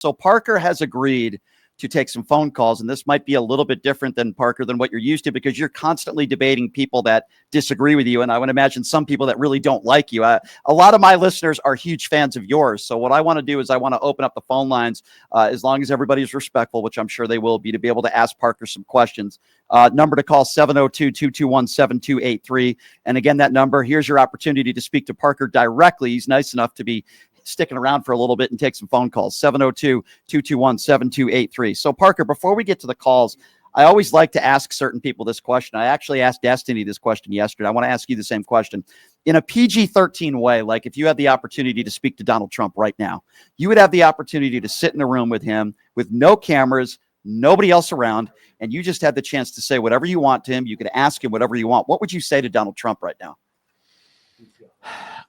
So Parker has agreed to take some phone calls, and this might be a little bit different than Parker than what you're used to because you're constantly debating people that disagree with you, and I would imagine some people that really don't like you. A lot of my listeners are huge fans of yours, so what I want to do is I want to open up the phone lines as long as everybody is respectful, which I'm sure they will be able to ask Parker some questions. Number to call 702-221-7283, and again, that number, here's your opportunity to speak to Parker directly. He's nice enough to be sticking around for a little bit and take some phone calls. 702-221-7283. So Parker, before we get to the calls, I always like to ask certain people this question. I actually asked Destiny this question yesterday. I want to ask you the same question. In a PG-13 way, like if you had the opportunity to speak to Donald Trump right now, you would have the opportunity to sit in a room with him with no cameras, nobody else around, and you just had the chance to say whatever you want to him. You could ask him whatever you want. What would you say to Donald Trump right now?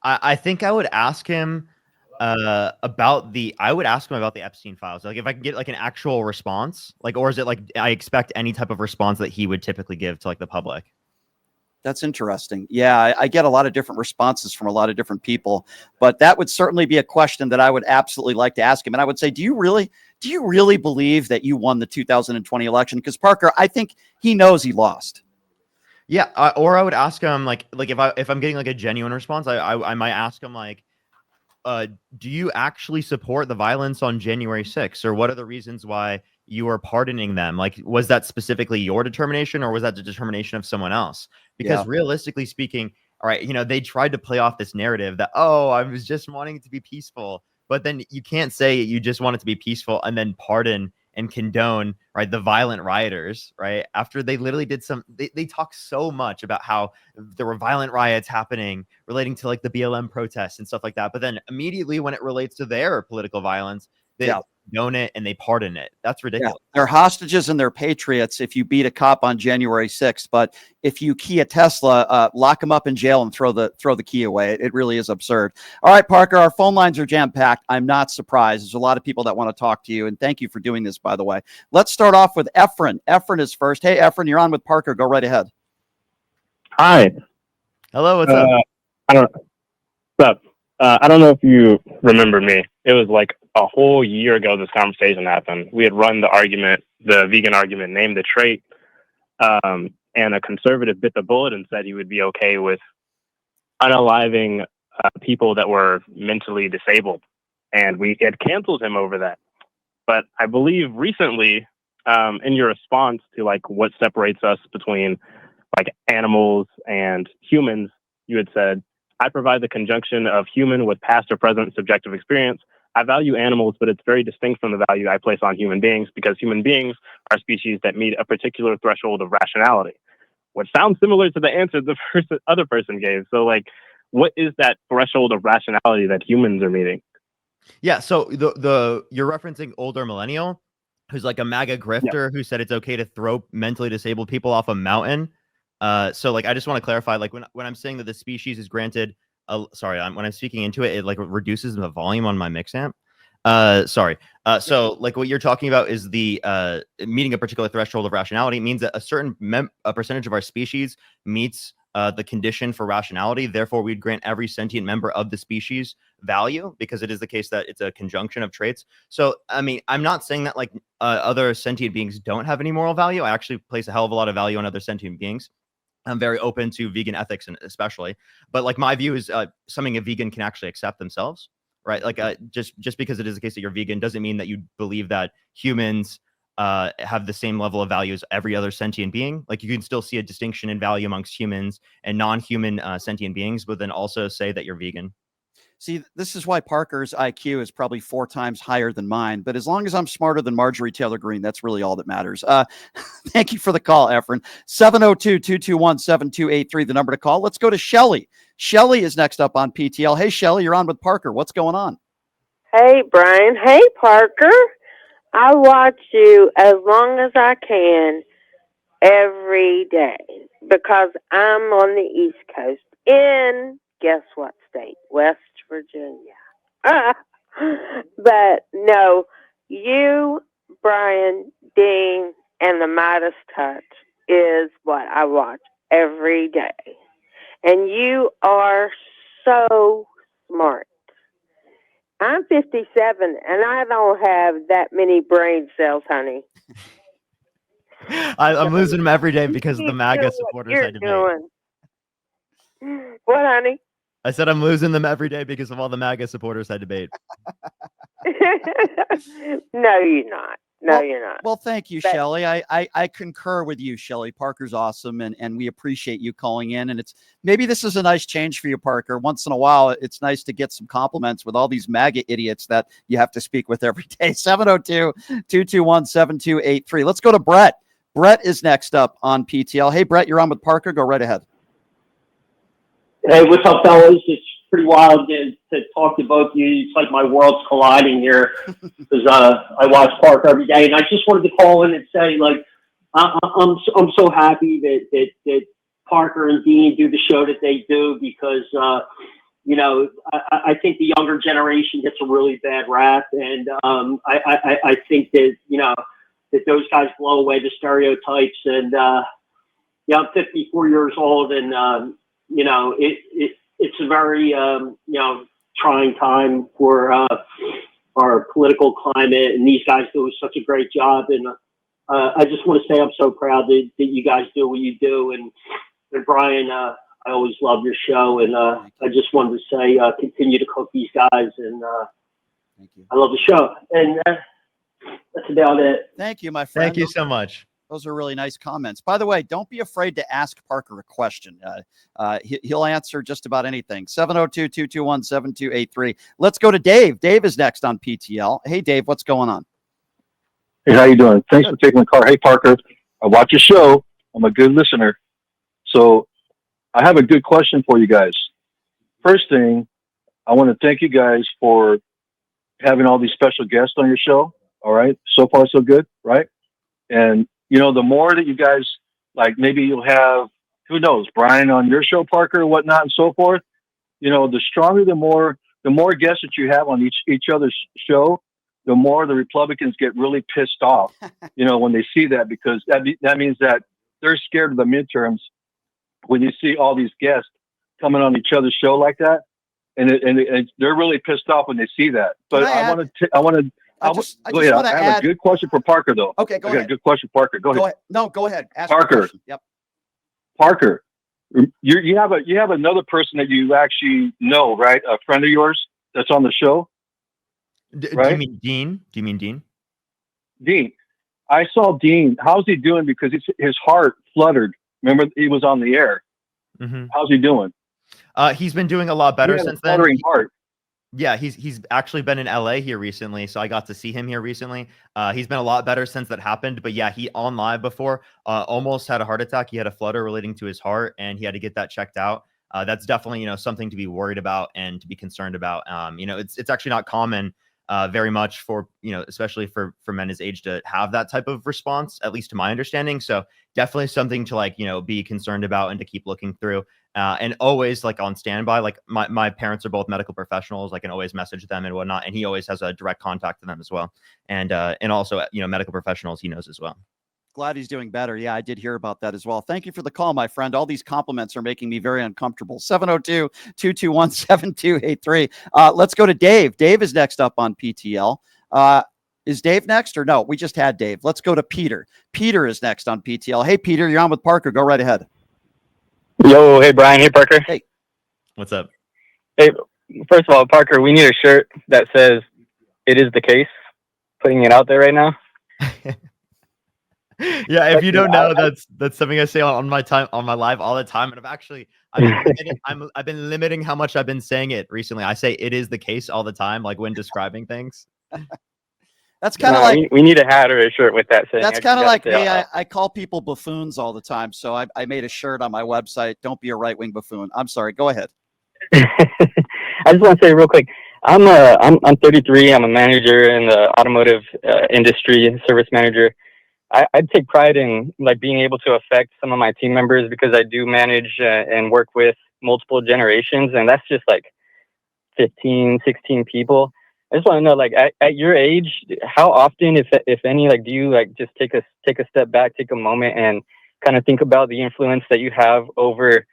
I think I would ask him about the Epstein files. Like if I could get like an actual response, like, or is it like I expect any type of response that he would typically give to like the public? That's interesting. Yeah, I get a lot of different responses from a lot of different people, but that would certainly be a question that I would absolutely like to ask him. And I would say, do you really believe that you won the 2020 election? Because Parker, I think he knows he lost. Yeah, or I would ask him like if I'm getting like a genuine response, I might ask him like, do you actually support the violence on January 6th? Or what are the reasons why you are pardoning them? Like, was that specifically your determination or was that the determination of someone else? Because realistically speaking, all right, they tried to play off this narrative that, oh, I was just wanting it to be peaceful. But then you can't say you just want it to be peaceful and then pardon and condone, right, the violent rioters, right? After they literally did they talk so much about how there were violent riots happening relating to like the BLM protests and stuff like that. But then immediately when it relates to their political violence, they condone it and they pardon it. That's ridiculous. Yeah. They're hostages and they're patriots if you beat a cop on January 6th. But if you key a Tesla, lock them up in jail and throw the key away. It really is absurd. All right, Parker, our phone lines are jam-packed. I'm not surprised. There's a lot of people that want to talk to you. And thank you for doing this, by the way. Let's start off with Efren. Efren is first. Hey, Efren, you're on with Parker. Go right ahead. Hi. Hello, what's up? I don't know if you remember me. It was like a whole year ago this conversation happened. We had run the vegan argument, named the trait, and a conservative bit the bullet and said he would be okay with unaliving people that were mentally disabled. And we had canceled him over that. But I believe recently, in your response to like what separates us between like animals and humans, you had said, I provide the conjunction of human with past or present subjective experience. I value animals, but it's very distinct from the value I place on human beings because human beings are species that meet a particular threshold of rationality, which sounds similar to the answer the other person gave. So like, what is that threshold of rationality that humans are meeting? Yeah, so you're referencing older millennial who's like a MAGA grifter who said it's okay to throw mentally disabled people off a mountain. So like I just want to clarify, like when I'm saying that the species is granted, when I'm speaking into it, it like reduces the volume on my mix amp. So like what you're talking about is the meeting a particular threshold of rationality. It means that a certain percentage of our species meets the condition for rationality. Therefore, we'd grant every sentient member of the species value because it is the case that it's a conjunction of traits. So, I mean, I'm not saying that like other sentient beings don't have any moral value. I actually place a hell of a lot of value on other sentient beings. I'm very open to vegan ethics, and especially, but like my view is something a vegan can actually accept themselves, right? Like just because it is the case that you're vegan doesn't mean that you believe that humans have the same level of value as every other sentient being. Like you can still see a distinction in value amongst humans and non-human sentient beings, but then also say that you're vegan. See, this is why Parker's IQ is probably 4 times higher than mine. But as long as I'm smarter than Marjorie Taylor Greene, that's really all that matters. Thank you for the call, Efren. 702-221-7283, the number to call. Let's go to Shelly. Shelly is next up on PTL. Hey, Shelly, you're on with Parker. What's going on? Hey, Brian. Hey, Parker. I watch you as long as I can every day because I'm on the East Coast in, guess what state? West Virginia. But no, you, Brian, Dean, and the Midas Touch is what I watch every day. And you are so smart. I'm 57, and I don't have that many brain cells, honey. I'm losing them every day because of the Keep MAGA doing what supporters you're I debate. doing. What, honey? I said I'm losing them every day because of all the MAGA supporters I debate. No, you're not. No, Well- you're not. Well, thank you, But- Shelley. I concur with you, Shelley. Parker's awesome, and we appreciate you calling in. And it's maybe this is a nice change for you, Parker. Once in a while, it's nice to get some compliments with all these MAGA idiots that you have to speak with every day. 702-221-7283. Let's go to Brett. Brett is next up on PTL. Hey, Brett, you're on with Parker. Go right ahead. Hey, what's up, fellas? It's pretty wild to talk to both of you. It's like my world's colliding here because I watch Park every day, and I just wanted to call in and say, like, I'm so happy that Parker and Dean do the show that they do because you know, I think the younger generation gets a really bad rap, and I think that, you know, that those guys blow away the stereotypes. And yeah, I'm 54 years old, and you know, it's a very you know, trying time for our political climate, and these guys do such a great job. And I just want to say I'm so proud that you guys do what you do. And Brian, I always love your show, and I just wanted to say continue to cook these guys, and Thank you. I love the show. And that's about it. Thank you, my friend. Thank you so much. Those are really nice comments. By the way, don't be afraid to ask Parker a question. He'll answer just about anything. 702-221-7283. Let's go to Dave. Dave is next on PTL. Hey, Dave, what's going on? Hey, how you doing? Thanks for taking the call. Hey, Parker, I watch your show. I'm a good listener. So I have a good question for you guys. First thing, I want to thank you guys for having all these special guests on your show. All right. So far, so good. Right. And, you know, the more that you guys, like, maybe you'll have, who knows, Brian on your show, Parker, whatnot, and so forth. You know, the stronger, the more guests that you have on each other's show, the more the Republicans get really pissed off, you know, when they see that, because that means that they're scared of the midterms when you see all these guests coming on each other's show like that. And they're really pissed off when they see that. But I want to I just go ahead. want to I have add. a good question for Parker, though. Okay, go I got ahead. a good question, Parker. Go ahead. No, go ahead. Ask Parker. your question. Yep. Parker, you have another person that you actually know, right? A friend of yours that's on the show. Do Right? you mean Dean? Do you mean Dean? Dean. I saw Dean. How's he doing? Because his heart fluttered. Remember, he was on the air. Mm-hmm. How's he doing? He's been doing a lot better He had a since then. fluttering heart. Yeah, he's actually been in LA here recently, so I got to see him here recently. He's been a lot better since that happened. But yeah, he on live before almost had a heart attack. He had a flutter relating to his heart, and he had to get that checked out. That's definitely, you know, something to be worried about and to be concerned about. You know, it's actually not common very much for, you know, especially for men his age to have that type of response, at least to my understanding. So definitely something to, like, you know, be concerned about and to keep looking through. And always, like, on standby. Like, my parents are both medical professionals. I can always message them and whatnot, and he always has a direct contact to them as well. And also, you know, medical professionals he knows as well. Glad he's doing better. Yeah, I did hear about that as well. Thank you for the call, my friend. All these compliments are making me very uncomfortable. 702-221-7283. Let's go to Dave. Dave is next up on PTL. Is Dave next or no? We just had Dave. Let's go to Peter. Peter is next on PTL. Hey, Peter, you're on with Parker. Go right ahead. Yo, hey Brian, hey Parker. Hey. What's up? Hey, first of all, Parker, we need a shirt that says "It is the case." Putting it out there right now. Yeah, if you don't know, that's something I say on my live all the time. And I've been limiting how much I've been saying it recently. I say "it is the case" all the time, like when describing things. That's kind of like we need a hat or a shirt with that saying. that's kind of like me. I call people buffoons all the time. So I made a shirt on my website. Don't be a right-wing buffoon. I'm sorry. Go ahead. I just want to say real quick. I'm 33. I'm a manager in the automotive industry, service manager. I take pride in, like, being able to affect some of my team members because I do manage and work with multiple generations, and that's just like 15, 16 people. I just want to know, like, at your age, how often, if any, like, do you, like, just take a step back, take a moment, and kind of think about the influence that you have over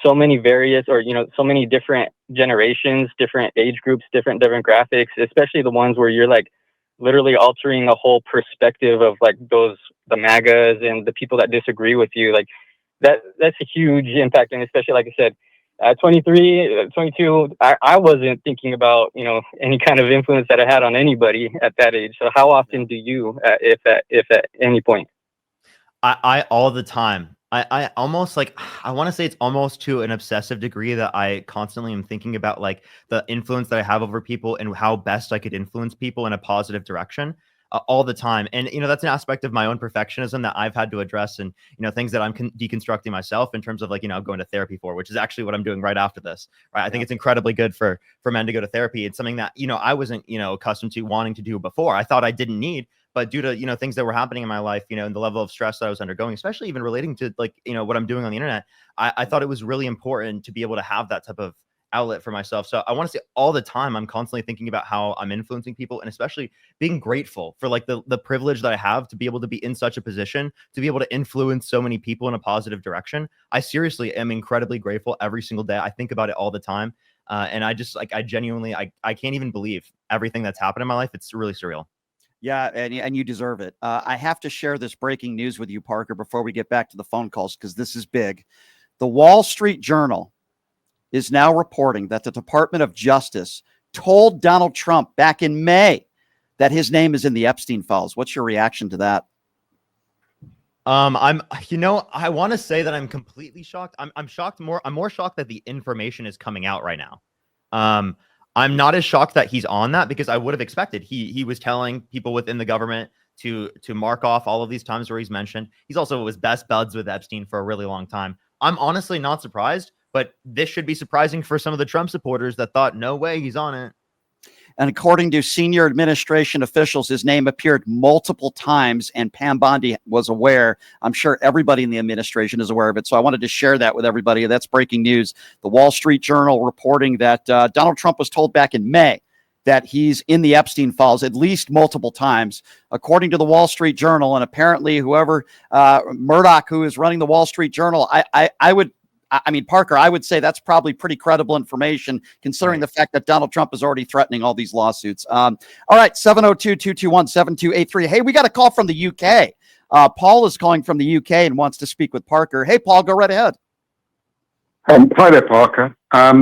so many various, or so many different generations, different age groups, different demographics, especially the ones where you're like literally altering a whole perspective of like the MAGAs and the people that disagree with you. Like that's a huge impact. And especially, like I said, at 23, 22, I wasn't thinking about, any kind of influence that I had on anybody at that age. So how often do you, if at any point? I all the time. I almost like, I want to say it's almost to an obsessive degree that I constantly am thinking about like the influence that I have over people and how best I could influence people in a positive direction all the time. And, that's an aspect of my own perfectionism that I've had to address, and, things that I'm deconstructing myself in terms of like, going to therapy for, which is actually what I'm doing right after this. Right. I think it's incredibly good for men to go to therapy. It's something that, I wasn't, accustomed to wanting to do before. I thought I didn't need, but due to, things that were happening in my life, and the level of stress that I was undergoing, especially even relating to like, what I'm doing on the internet, I thought it was really important to be able to have that type of outlet for myself. So I want to say all the time, I'm constantly thinking about how I'm influencing people, and especially being grateful for like the privilege that I have to be able to be in such a position, to be able to influence so many people in a positive direction. I seriously am incredibly grateful every single day. I think about it all the time. And I just like, I genuinely, I can't even believe everything that's happened in my life. It's really surreal. Yeah, and you deserve it. I have to share this breaking news with you, Parker, before we get back to the phone calls, because this is big. The Wall Street Journal is now reporting that the Department of Justice told Donald Trump back in May that his name is in the Epstein files. What's your reaction to that? I want to say that I'm completely shocked. I'm shocked I'm more shocked that the information is coming out right now. I'm not as shocked that he's on that, because I would have expected he was telling people within the government to mark off all of these times where he's mentioned. He's also was best buds with Epstein for a really long time. I'm honestly not surprised, but this should be surprising for some of the Trump supporters that thought, no way, he's on it. And according to senior administration officials, his name appeared multiple times, and Pam Bondi was aware. I'm sure everybody in the administration is aware of it. So I wanted to share that with everybody. That's breaking news. The Wall Street Journal reporting that Donald Trump was told back in May that he's in the Epstein files at least multiple times, according to the Wall Street Journal. And apparently whoever, Murdoch, who is running the Wall Street Journal, Parker, I would say that's probably pretty credible information, considering the fact that Donald Trump is already threatening all these lawsuits. All right, 702-221-7283. Hey, we got a call from the UK. Paul is calling from the UK and wants to speak with Parker. Hey, Paul, go right ahead. Hi there, Parker. I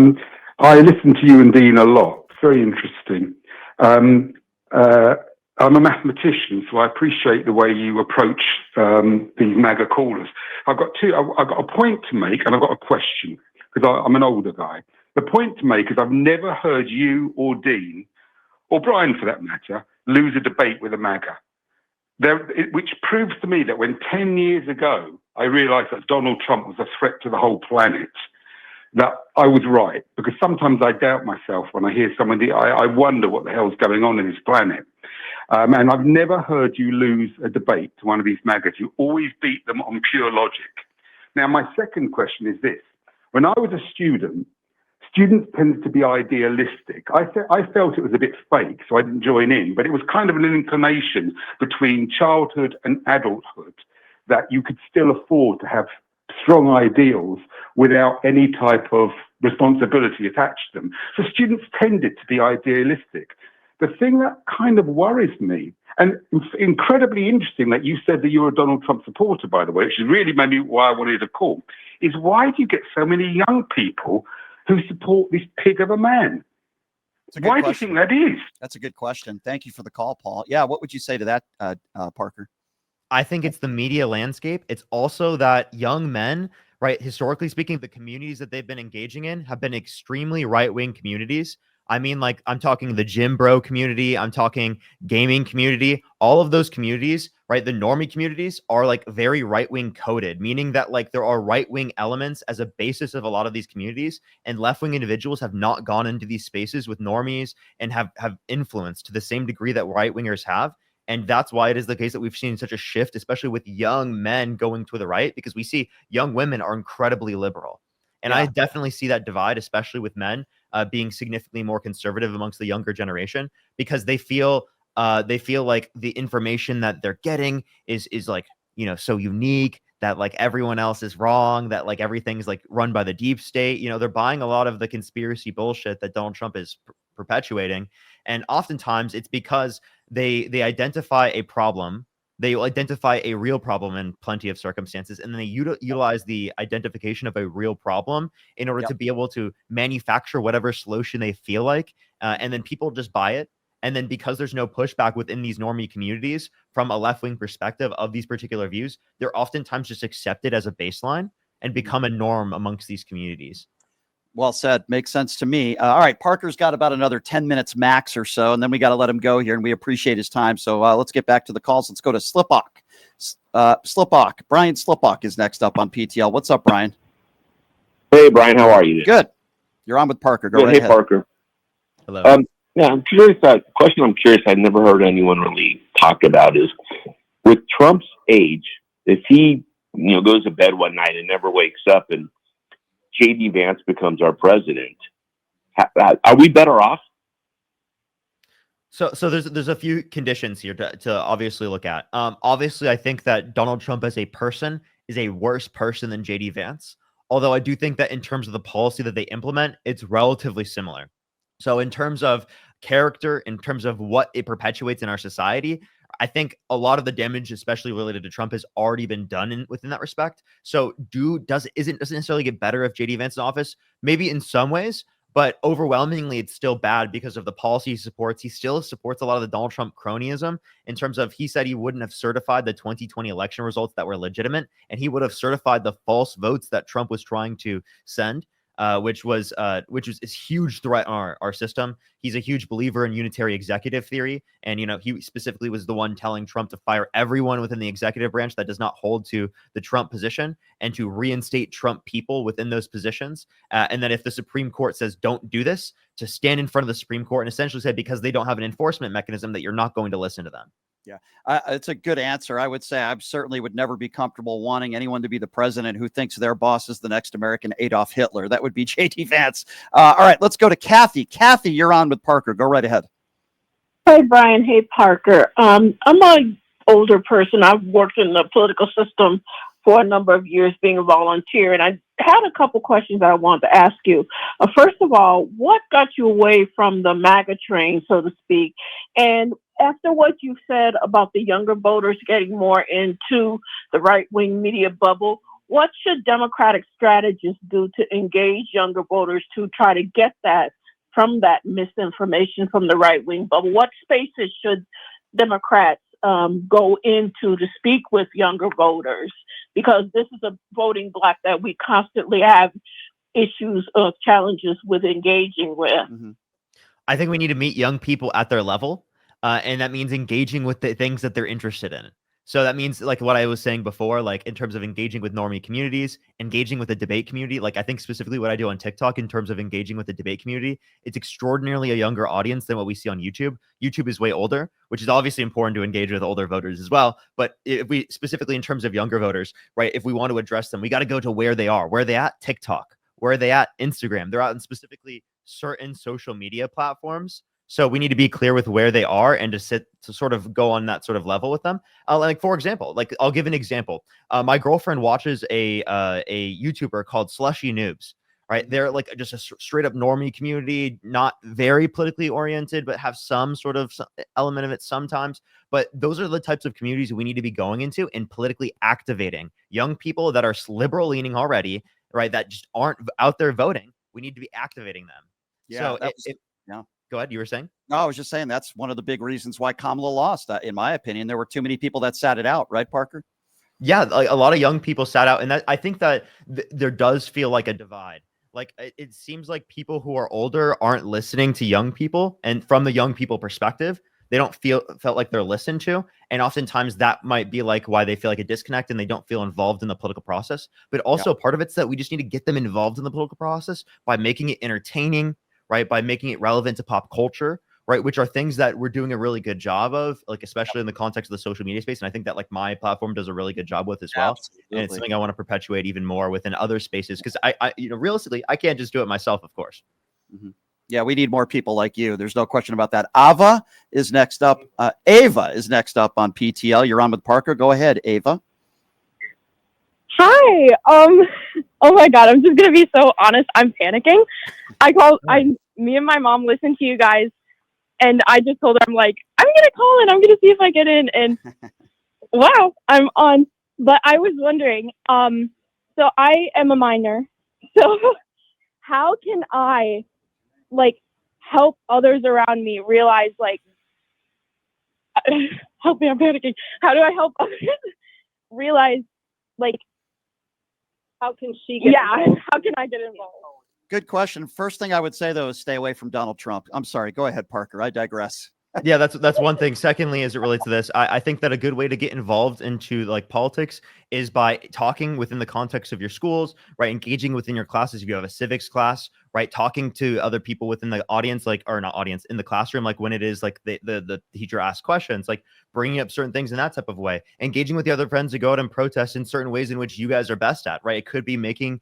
listen to you and Dean a lot. It's very interesting. I'm a mathematician, so I appreciate the way you approach these MAGA callers. I've got a point to make, and I've got a question, because I'm an older guy. The point to make is I've never heard you or Dean, or Brian for that matter, lose a debate with a MAGA. Which proves to me that when 10 years ago I realized that Donald Trump was a threat to the whole planet, that I was right. Because sometimes I doubt myself when I hear somebody, I wonder what the hell's going on in this planet. And I've never heard you lose a debate to one of these MAGAs. You always beat them on pure logic. Now, my second question is this. When I was a student, students tended to be idealistic. I felt it was a bit fake, so I didn't join in, but it was kind of an inclination between childhood and adulthood that you could still afford to have strong ideals without any type of responsibility attached to them. So students tended to be idealistic. The thing that kind of worries me, and incredibly interesting that you said that you're a Donald Trump supporter, by the way, which is really maybe why I wanted to call, is why do you get so many young people who support this pig of a man? Why do you think that is? That's a good question. Thank you for the call, Paul. Yeah, what would you say to that, Parker? I think it's the media landscape. It's also that young men, right, historically speaking, the communities that they've been engaging in have been extremely right-wing communities. I mean, like, I'm talking the gym bro community, I'm talking gaming community, all of those communities, right? The normie communities are like very right-wing coded, meaning that like there are right-wing elements as a basis of a lot of these communities, and left-wing individuals have not gone into these spaces with normies and have influence to the same degree that right-wingers have. And that's why it is the case that we've seen such a shift, especially with young men going to the right, because we see young women are incredibly liberal. And I definitely see that divide, especially with men being significantly more conservative amongst the younger generation, because they feel like the information that they're getting is like, so unique. that like everyone else is wrong, that like everything's like run by the deep state. You know, they're buying a lot of the conspiracy bullshit that Donald Trump is perpetuating. And oftentimes it's because they identify a problem. They will identify a real problem in plenty of circumstances, and then they utilize the identification of a real problem in order to be able to manufacture whatever solution they feel like. And then people just buy it. And then because there's no pushback within these normie communities from a left-wing perspective of these particular views, they're oftentimes just accepted as a baseline and become a norm amongst these communities. Well said. Makes sense to me. All right. Parker's got about another 10 minutes max or so, and then we got to let him go here, and we appreciate his time. So let's get back to the calls. Let's go to Slipok. Brian Slipok is next up on PTL. What's up, Brian? Hey, Brian. How are you? Good. You're on with Parker. Go Good. right Hey, ahead. Parker. Hello. Yeah, I'm curious. Question I'm curious. I've never heard anyone really talk about is with Trump's age, if he goes to bed one night and never wakes up, and JD Vance becomes our president, are we better off? So there's a few conditions here to obviously look at. Obviously, I think that Donald Trump as a person is a worse person than JD Vance. Although I do think that in terms of the policy that they implement, it's relatively similar. So in terms of character, in terms of what it perpetuates in our society, I think a lot of the damage, especially related to Trump, has already been done within that respect. So doesn't necessarily get better if JD Vance is in office? Maybe in some ways, but overwhelmingly it's still bad because of the policy he supports. He still supports a lot of the Donald Trump cronyism in terms of he said he wouldn't have certified the 2020 election results that were legitimate, and he would have certified the false votes that Trump was trying to send. Which was a huge threat on our system. He's a huge believer in unitary executive theory, and he specifically was the one telling Trump to fire everyone within the executive branch that does not hold to the Trump position, and to reinstate Trump people within those positions. And then if the Supreme Court says don't do this, to stand in front of the Supreme Court and essentially say because they don't have an enforcement mechanism that you're not going to listen to them. Yeah, it's a good answer. I would say I certainly would never be comfortable wanting anyone to be the president who thinks their boss is the next American Adolf Hitler. That would be JD Vance. All right, let's go to Kathy. Kathy, you're on with Parker. Go right ahead. Hey, Brian. Hey, Parker. I'm an older person. I've worked in the political system for a number of years being a volunteer, and I had a couple questions that I wanted to ask you. First of all, what got you away from the MAGA train, so to speak? And after what you said about the younger voters getting more into the right-wing media bubble, what should Democratic strategists do to engage younger voters to try to get that from that misinformation from the right-wing bubble? What spaces should Democrats go into to speak with younger voters? Because this is a voting bloc that we constantly have issues of challenges with engaging with. Mm-hmm. I think we need to meet young people at their level. And that means engaging with the things that they're interested in. So that means like what I was saying before, like in terms of engaging with normie communities, engaging with the debate community. Like I think specifically what I do on TikTok in terms of engaging with the debate community, it's extraordinarily a younger audience than what we see on YouTube. YouTube is way older, which is obviously important to engage with older voters as well. But if we specifically in terms of younger voters, right, if we want to address them, we got to go to where they are. Where are they at? TikTok. Where are they at? Instagram. They're out in specifically certain social media platforms. So we need to be clear with where they are and to sort of go on that sort of level with them. Like for example, like I'll give an example. My girlfriend watches a YouTuber called Slushy Noobs. Right, they're like just a straight up normie community, not very politically oriented, but have some sort of element of it sometimes. But those are the types of communities we need to be going into and politically activating young people that are liberal leaning already, right? That just aren't out there voting. We need to be activating them. Yeah. So yeah. Go ahead. You were saying? No, I was just saying that's one of the big reasons why Kamala lost. In my opinion, there were too many people that sat it out, right, Parker? Yeah, like a lot of young people sat out, and that I think that there does feel like a divide. Like it seems like people who are older aren't listening to young people, and from the young people perspective, they don't felt like they're listened to, and oftentimes that might be like why they feel like a disconnect and they don't feel involved in the political process. But also part of it's that we just need to get them involved in the political process by making it entertaining. Right, by making it relevant to pop culture, right, which are things that we're doing a really good job of, like especially in the context of the social media space. And I think that like my platform does a really good job with as well. Absolutely. And it's something I want to perpetuate even more within other spaces because I realistically, I can't just do it myself, of course. Mm-hmm. Yeah, we need more people like you. There's no question about that. Ava is next up. Ava is next up on PTL. You're on with Parker. Go ahead, Ava. Hi. Oh my God, I'm just gonna be so honest. I'm panicking. Me and my mom listened to you guys, and I just told her, I'm like, I'm gonna call in. I'm gonna see if I get in. And wow, I'm on. But I was wondering, so I am a minor. So how can I, like, help others around me realize, like, help me, I'm panicking. How do I help others realize, like, How can she get involved? how can I get involved? Good question. First thing I would say though is stay away from Donald Trump. I'm sorry. Go ahead, Parker. I digress. Yeah, that's one thing. Secondly, as it relates to this, I think that a good way to get involved into like politics is by talking within the context of your schools, right? Engaging within your classes. If you have a civics class, right? Talking to other people within the audience, like, or not audience, in the classroom, like when it is like the teacher asks questions, like bringing up certain things in that type of way. Engaging with the other friends to go out and protest in certain ways in which you guys are best at, right? It could be making,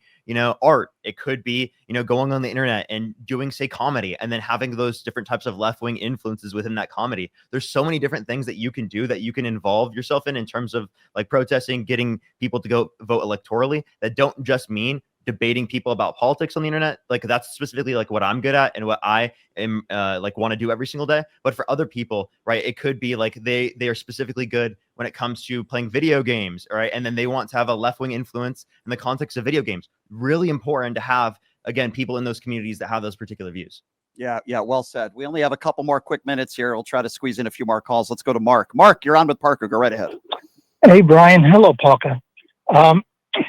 art. It could be, going on the internet and doing, say, comedy, and then having those different types of left-wing influences within that comedy. There's so many different things that you can do, that you can involve yourself in terms of like protesting, getting people to go vote electorally, that don't just mean debating people about politics on the internet. Like that's specifically like what I'm good at and what I am like want to do every single day. But for other people, right, it could be like they are specifically good when it comes to playing video games, right? And then they want to have a left-wing influence in the context of video games. Really important to have, again, people in those communities that have those particular views. Yeah, well said. We only have a couple more quick minutes here. We'll try to squeeze in a few more calls. Let's go to Mark. Mark, you're on with Parker. Go right ahead. Hey, Brian. Hello, Parker.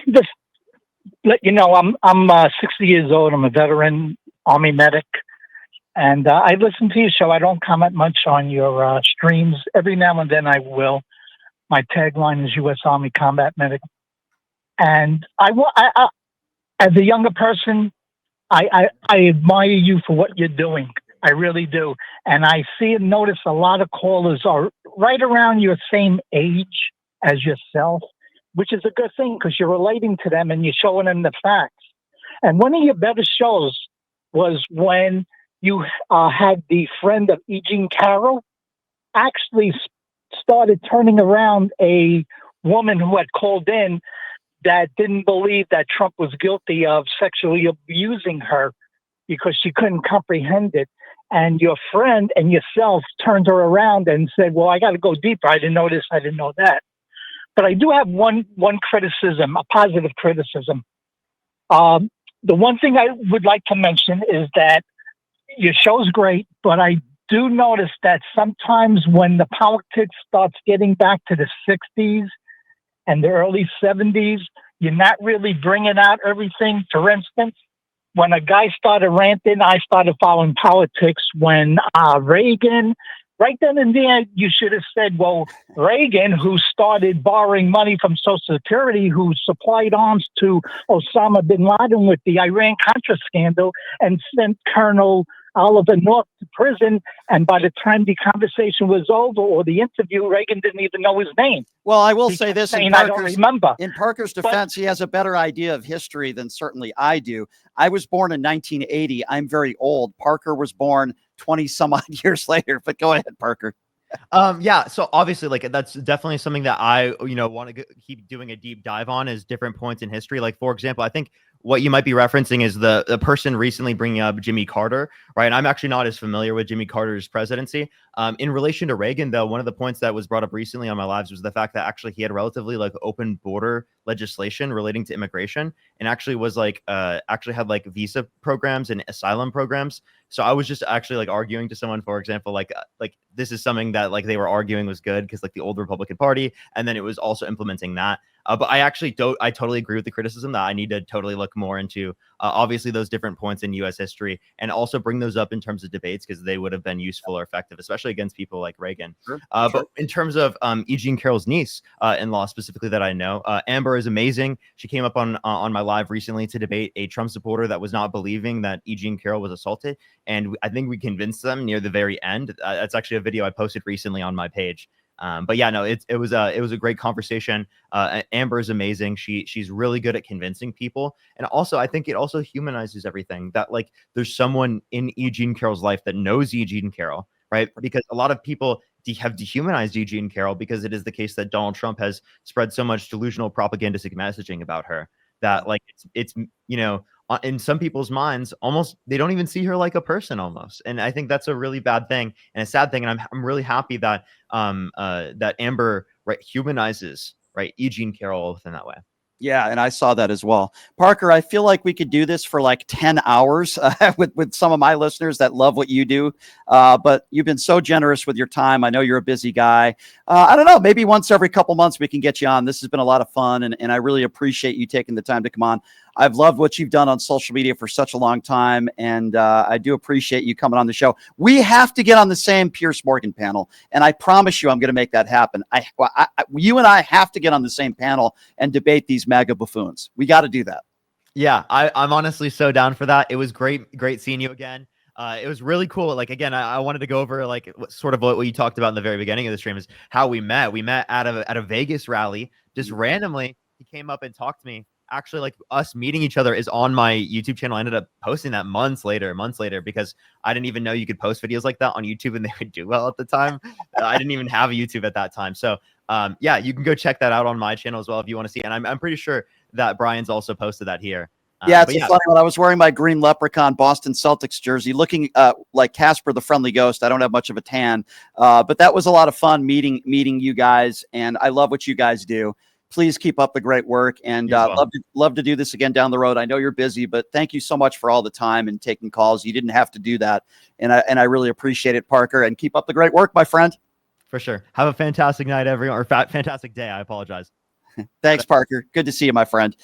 Just let you know, I'm 60 years old. I'm a veteran Army medic, and I listen to your show. I don't comment much on your streams. Every now and then I will. My tagline is U.S. Army Combat Medic, and I as a younger person, I admire you for what you're doing. I really do, and I see and notice a lot of callers are right around your same age as yourself, which is a good thing because you're relating to them and you're showing them the facts. And one of your better shows was when you had the friend of E. Jean Carroll actually started turning around a woman who had called in that didn't believe that Trump was guilty of sexually abusing her because she couldn't comprehend it. And your friend and yourself turned her around and said, well, I got to go deeper. I didn't know this. I didn't know that. But I do have one criticism, a positive criticism. The one thing I would like to mention is that your show's great, but I do notice that sometimes when the politics starts getting back to the 60s and the early 70s, you're not really bringing out everything. For instance, when a guy started ranting, I started following politics when Reagan. Right then and there, you should have said, well, Reagan, who started borrowing money from Social Security, who supplied arms to Osama bin Laden with the Iran-Contra scandal and sent Colonel Oliver North to prison. And by the time the conversation was over or the interview, Reagan didn't even know his name. Well, I will say this I don't remember. In Parker's defense, he has a better idea of history than certainly I do. I was born in 1980. I'm very old. Parker was born 20 some odd years later, but go ahead, Parker. Yeah, so obviously, like, that's definitely something that I, want to keep doing a deep dive on, is different points in history. Like, for example, I think what you might be referencing is the person recently bringing up Jimmy Carter, right? And I'm actually not as familiar with Jimmy Carter's presidency. In relation to Reagan, though, one of the points that was brought up recently on my lives was the fact that actually he had relatively like open border legislation relating to immigration, and actually was like actually had like visa programs and asylum programs. So I was just actually like arguing to someone, for example, like this is something that like they were arguing was good because like the old Republican Party, and then it was also implementing that. But I actually I totally agree with the criticism that I need to totally look more into obviously those different points in U.S. history, and also bring those up in terms of debates because they would have been useful or effective, especially against people like Reagan. Sure. But in terms of E. Jean Carroll's niece in law specifically that I know, Amber is amazing. She came up on my live recently to debate a Trump supporter that was not believing that E. Jean Carroll was assaulted, and I think we convinced them near the very end. That's actually a video I posted recently on my page. But yeah, no, it was a great conversation. Amber is amazing. She's really good at convincing people. And also, I think it also humanizes everything, that like there's someone in E. Jean Carroll's life that knows E. Jean Carroll, right? Because a lot of people have dehumanized Eugene Carroll, because it is the case that Donald Trump has spread so much delusional propagandistic messaging about her that like it's in some people's minds, almost they don't even see her like a person almost. And I think that's a really bad thing and a sad thing. And I'm really happy that that Amber humanizes Eugene Carroll within that way. Yeah, and I saw that as well. Parker, I feel like we could do this for like 10 hours with some of my listeners that love what you do. But you've been so generous with your time. I know you're a busy guy. I don't know, maybe once every couple months we can get you on. This has been a lot of fun, and I really appreciate you taking the time to come on. I've loved what you've done on social media for such a long time, and I do appreciate you coming on the show. We have to get on the same Piers Morgan panel, and I promise you I'm going to make that happen. You and I have to get on the same panel and debate these MAGA buffoons. We got to do that. Yeah, I'm honestly so down for that. It was great seeing you again. It was really cool. Like, again, I wanted to go over like sort of what you talked about in the very beginning of the stream is how we met. We met at a Vegas rally. Just randomly, he came up and talked to me. Actually, like us meeting each other is on my YouTube channel. I ended up posting that months later, because I didn't even know you could post videos like that on YouTube and they would do well at the time. I didn't even have a YouTube at that time. So yeah, you can go check that out on my channel as well if you want to see. And I'm pretty sure that Brian's also posted that here. Yeah, it's funny. When I was wearing my green leprechaun Boston Celtics jersey, looking like Casper the Friendly Ghost, I don't have much of a tan, but that was a lot of fun meeting you guys, and I love what you guys do. Please keep up the great work, and love to do this again down the road. I know you're busy, but thank you so much for all the time and taking calls. You didn't have to do that, and I really appreciate it, Parker. And keep up the great work, my friend. For sure. Have a fantastic night, everyone, or fantastic day. I apologize. Thanks, Parker. Good to see you, my friend.